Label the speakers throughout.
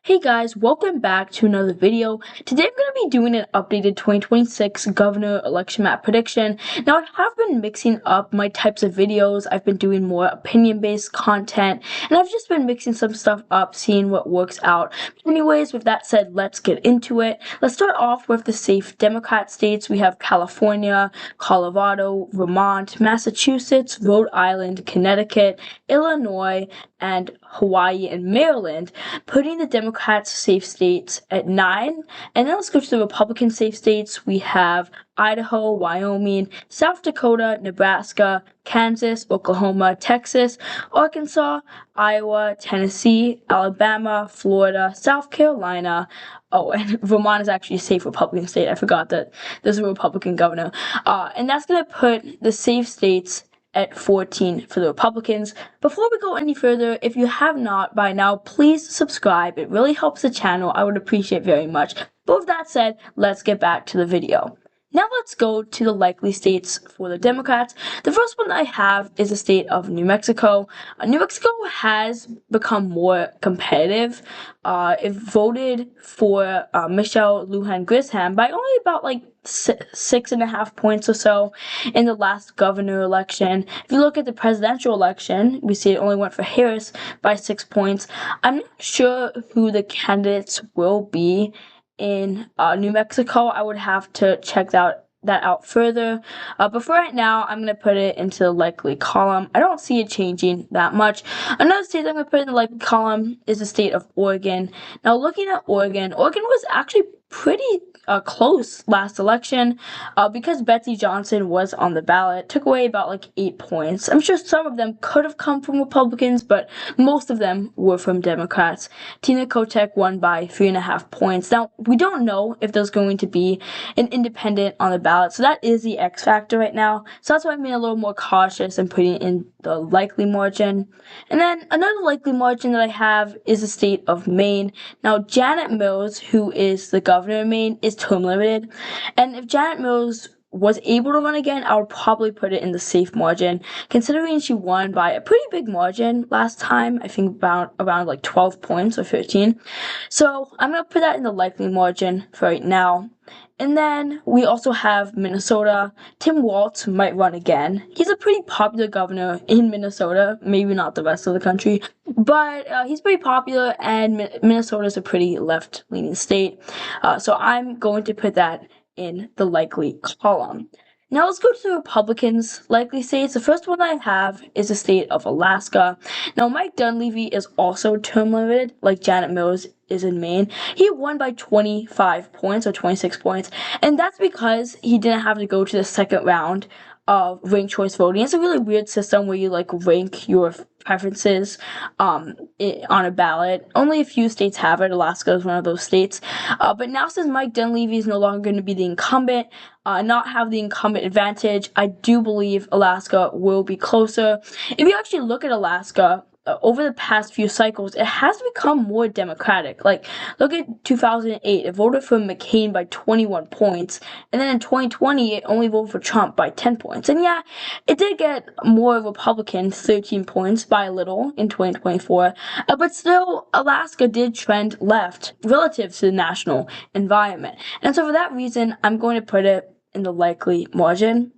Speaker 1: Hey guys, welcome back to another video. Today I'm going to be doing an updated 2026 governor election map prediction. Now I have been mixing up my types of videos. I've been doing more opinion-based content, and I've just been mixing some stuff up, seeing what works out. But anyways, with that said, let's get into it. Let's start off with the safe Democrat states. We have California, Colorado, Vermont, Massachusetts, Rhode Island, Connecticut, Illinois, and Hawaii and Maryland, putting the Democrats' safe states at 9. And then let's go to the Republican safe states. We have Idaho, Wyoming, South Dakota, Nebraska, Kansas, Oklahoma, Texas, Arkansas, Iowa, Tennessee, Alabama, Florida, South Carolina. Oh, and Vermont is actually a safe Republican state. I forgot that there's a Republican governor. And that's going to put the safe states at 14 for the Republicans. Before we go any further, if you have not by now, please subscribe. It really helps the channel. I would appreciate very much. But with that said, let's get back to the video. Now let's go to the likely states for the Democrats. The first one I have is the state of New Mexico. New Mexico has become more competitive. It voted for Michelle Lujan Grisham by only about 6.5 points or so in the last governor election. If you look at the presidential election, we see it only went for Harris by 6 points. I'm not sure who the candidates will be in New Mexico. I would have to check that out further. But for right now, I'm going to put it into the likely column. I don't see it changing that much. Another state I'm going to put in the likely column is the state of Oregon. Now, looking at Oregon was actually pretty close last election because Betsy Johnson was on the ballot. Took away about 8 points. I'm sure some of them could have come from Republicans, but most of them were from Democrats. Tina Kotek won by 3.5 points. Now, we don't know if there's going to be an independent on the ballot, so that is the X factor right now. So that's why I'm being a little more cautious and putting in the likely margin. And then another likely margin that I have is the state of Maine. Now, Janet Mills, who is the governor of Maine, is term limited. And if Janet Mills was able to run again, I would probably put it in the safe margin, considering she won by a pretty big margin last time. I think around 12 points or 15. So I'm going to put that in the likely margin for right now. And then we also have Minnesota. Tim Walz might run again. He's a pretty popular governor in Minnesota, maybe not the rest of the country, but he's pretty popular, and Minnesota's a pretty left-leaning state. So I'm going to put that in the likely column. Now let's go to the Republicans' likely states. The first one I have is the state of Alaska. Now Mike Dunleavy is also term limited, like Janet Mills is in Maine. He won by 25 points or 26 points, and that's because he didn't have to go to the second round of ranked choice voting. It's a really weird system where you rank your preferences on a ballot. Only a few states have it. Alaska is one of those states. But now, since Mike Dunleavy is no longer going to be the incumbent, not have the incumbent advantage, I do believe Alaska will be closer. If you actually look at Alaska, over the past few cycles, it has become more democratic. Look at 2008, it voted for McCain by 21 points, and then in 2020, it only voted for Trump by 10 points. And yeah, it did get more Republican, 13 points by a little in 2024, but still, Alaska did trend left relative to the national environment. And so for that reason, I'm going to put it in the likely margin.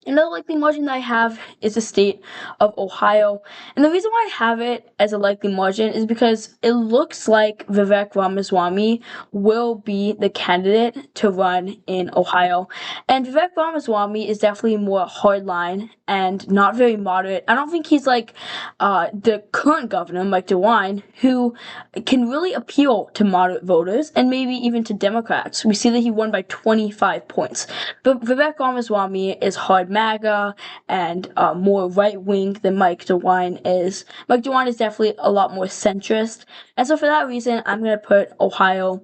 Speaker 1: Another likely margin that I have is the state of Ohio. And the reason why I have it as a likely margin is because it looks like Vivek Ramaswamy will be the candidate to run in Ohio. And Vivek Ramaswamy is definitely more hardline and not very moderate. I don't think he's like the current governor, Mike DeWine, who can really appeal to moderate voters and maybe even to Democrats. We see that he won by 25 points. But Vivek Ramaswamy is hard MAGA and more right-wing than Mike DeWine is. Mike DeWine is definitely a lot more centrist. And so for that reason, I'm going to put Ohio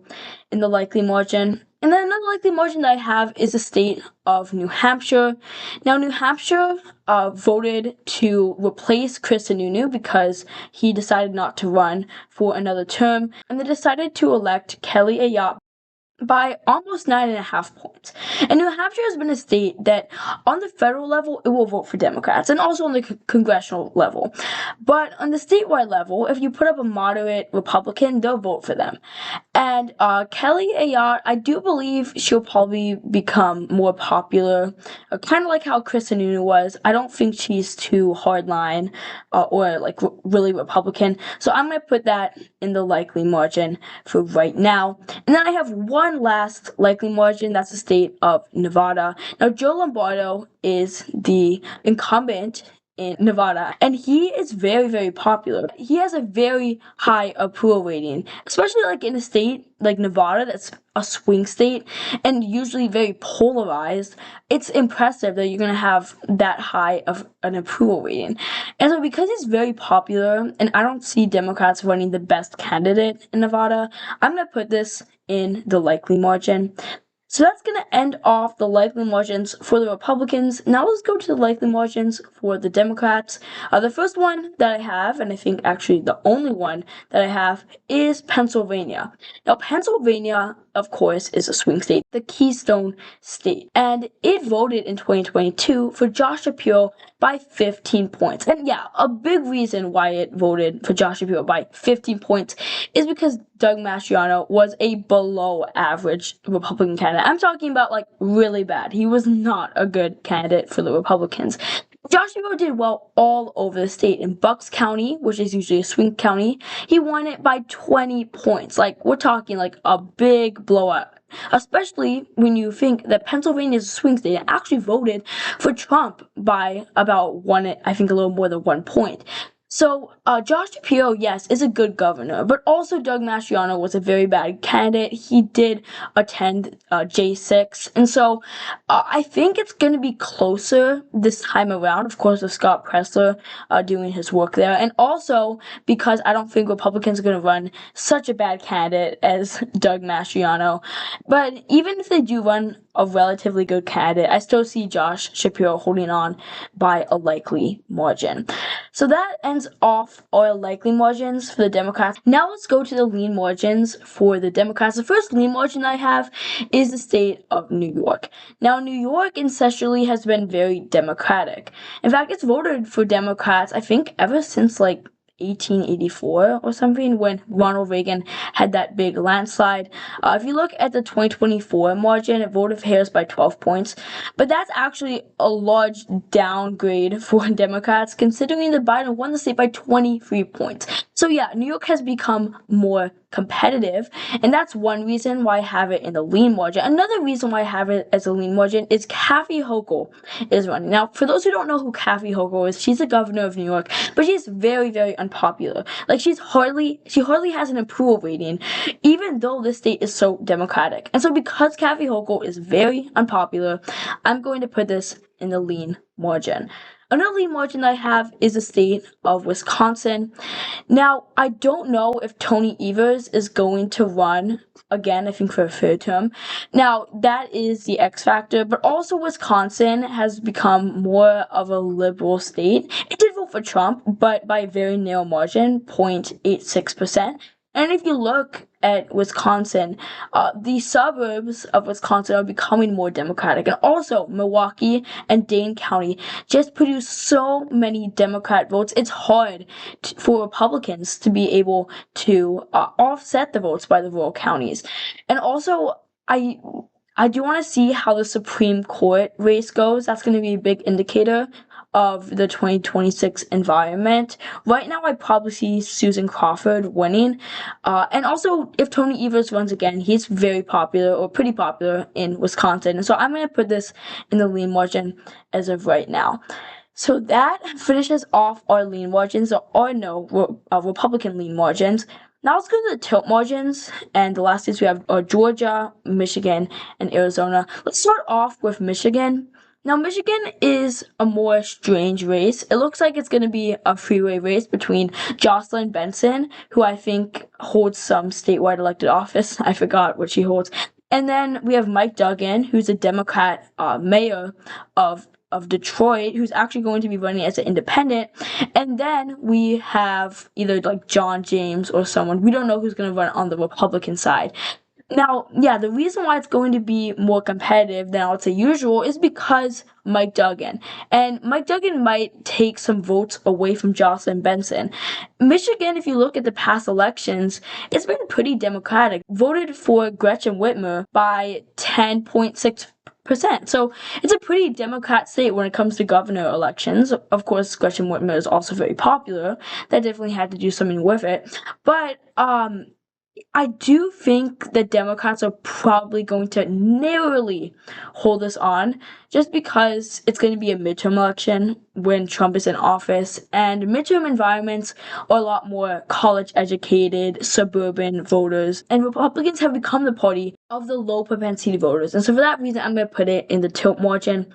Speaker 1: in the likely margin. And then another likely margin that I have is the state of New Hampshire. Now, New Hampshire voted to replace Chris Sununu because he decided not to run for another term, and they decided to elect Kelly Ayotte by almost 9.5 points. And New Hampshire has been a state that on the federal level, it will vote for Democrats and also on the congressional level. But on the statewide level, if you put up a moderate Republican, they'll vote for them. And Kelly Ayotte, I do believe she'll probably become more popular, kind of like how Chris Sununu was. I don't think she's too hardline or like really Republican. So I'm going to put that in the likely margin for right now. And then I have one last likely margin. That's the state of Nevada. Now, Joe Lombardo is the incumbent in Nevada, and he is very, very popular. He has a very high approval rating, especially like in a state like Nevada that's a swing state and usually very polarized. It's impressive that you're gonna have that high of an approval rating. And so because he's very popular and I don't see Democrats running the best candidate in Nevada, I'm gonna put this in the likely margin. So that's going to end off the likely margins for the Republicans. Now let's go to the likely margins for the Democrats. The first one that I have, and I think actually the only one that I have, is Pennsylvania. Now, Pennsylvania, of course, is a swing state, the Keystone State. And it voted in 2022 for Josh Shapiro by 15 points. And yeah, a big reason why it voted for Josh Shapiro by 15 points is because Doug Mastriano was a below average Republican candidate. I'm talking about like really bad. He was not a good candidate for the Republicans. Josh Shapiro did well all over the state. In Bucks County, which is usually a swing county, he won it by 20 points. Like, we're talking like a big blowout. Especially when you think that Pennsylvania is a swing state and actually voted for Trump by about one, I think a little more than 1 point. So, Josh Shapiro, yes, is a good governor, but also Doug Mastriano was a very bad candidate. He did attend J6, and so I think it's going to be closer this time around, of course, with Scott Presler doing his work there, and also because I don't think Republicans are going to run such a bad candidate as Doug Mastriano. But even if they do run a relatively good candidate, I still see Josh Shapiro holding on by a likely margin. So that ends off our likely margins for the Democrats. Now let's go to the lean margins for the Democrats. The first lean margin I have is the state of New York. Now, New York ancestrally has been very Democratic. In fact, it's voted for Democrats, I think, ever since like 1884 or something, when Ronald Reagan had that big landslide. If you look at the 2024 margin, it voted for Harris by 12 points, but that's actually a large downgrade for Democrats, considering that Biden won the state by 23 points. So yeah, New York has become more competitive, and that's one reason why I have it in the lean margin. Another reason why I have it as a lean margin is Kathy Hochul is running. Now, for those who don't know who Kathy Hochul is, she's the governor of New York, but she's very, very unpopular. Like, she hardly has an approval rating, even though the state is so Democratic. And so because Kathy Hochul is very unpopular, I'm going to put this in the lean margin. Another lean margin I have is the state of Wisconsin. Now, I don't know if Tony Evers is going to run again, I think for a third term. Now, that is the X factor, but also Wisconsin has become more of a liberal state. It did vote for Trump, but by a very narrow margin, 0.86%. And if you look at Wisconsin, the suburbs of Wisconsin are becoming more Democratic. And also, Milwaukee and Dane County just produce so many Democrat votes. It's hard for Republicans to be able to offset the votes by the rural counties. And also, I do want to see how the Supreme Court race goes. That's going to be a big indicator of the 2026 environment. Right now, I probably see Susan Crawford winning. And also, if Tony Evers runs again, he's very popular or pretty popular in Wisconsin. And so I'm going to put this in the lean margin as of right now. So that finishes off our lean margins, or no, Republican lean margins. Now let's go to the tilt margins, and the last states we have are Georgia, Michigan, and Arizona. Let's start off with Michigan. Now, Michigan is a more strange race. It looks like it's going to be a freeway race between Jocelyn Benson, who I think holds some statewide elected office. I forgot what she holds. And then we have Mike Duggan, who's a Democrat mayor of Detroit, who's actually going to be running as an independent. And then we have either like John James or someone. We don't know who's going to run on the Republican side. Now, yeah, the reason why it's going to be more competitive than I would say usual is because Mike Duggan. And Mike Duggan might take some votes away from Jocelyn Benson. Michigan, if you look at the past elections, it's been pretty Democratic. Voted for Gretchen Whitmer by 10.6%. So it's a pretty Democrat state when it comes to governor elections. Of course, Gretchen Whitmer is also very popular. That definitely had to do something with it. But I do think the Democrats are probably going to narrowly hold this on just because it's going to be a midterm election when Trump is in office, and midterm environments are a lot more college educated, suburban voters, and Republicans have become the party of the low propensity voters. And so for that reason, I'm going to put it in the tilt margin.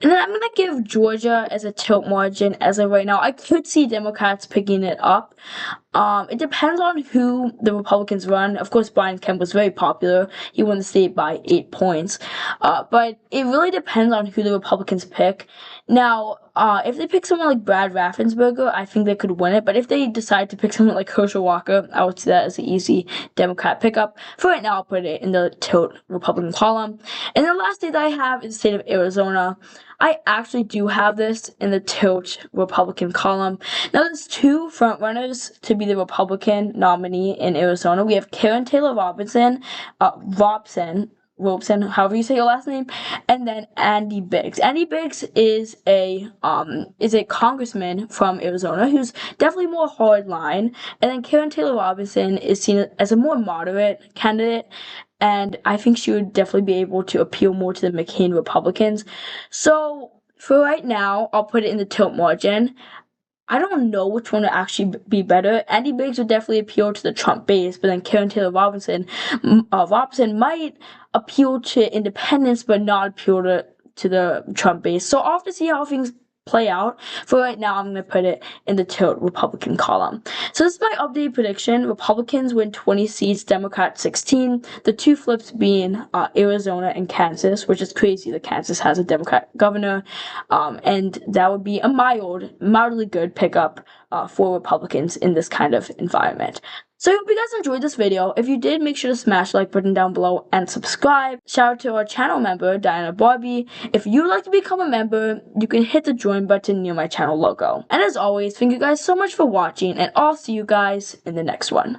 Speaker 1: And then I'm going to give Georgia as a tilt margin as of right now. I could see Democrats picking it up. It depends on who the Republicans run. Of course, Brian Kemp was very popular. He won the state by 8 points. But it really depends on who the Republicans pick. Now, if they pick someone like Brad Raffensperger, I think they could win it. But if they decide to pick someone like Herschel Walker, I would see that as an easy Democrat pickup. For right now, I'll put it in the tilt Republican column. And the last state that I have is the state of Arizona. I actually do have this in the tilt Republican column. Now, there's two frontrunners to be the Republican nominee in Arizona. We have Karen Taylor Robinson, Robson, however you say your last name, and then Andy Biggs. Andy Biggs is a congressman from Arizona who's definitely more hardline, and then Karen Taylor Robinson is seen as a more moderate candidate. And I think she would definitely be able to appeal more to the McCain Republicans. So for right now, I'll put it in the tilt margin. I don't know which one would actually be better. Andy Biggs would definitely appeal to the Trump base, but then Karen Taylor Robinson might appeal to independents, but not appeal to the Trump base. So I'll have to see how things play out. For right now, I'm going to put it in the tilt Republican column. So this is my updated prediction. Republicans win 20 seats, Democrats 16. The two flips being Arizona and Kansas, which is crazy that Kansas has a Democrat governor. And that would be a mildly good pickup for Republicans in this kind of environment. So I hope you guys enjoyed this video. If you did, make sure to smash the like button down below and subscribe. Shout out to our channel member, Diana Barbie. If you'd like to become a member, you can hit the join button near my channel logo. And as always, thank you guys so much for watching, and I'll see you guys in the next one.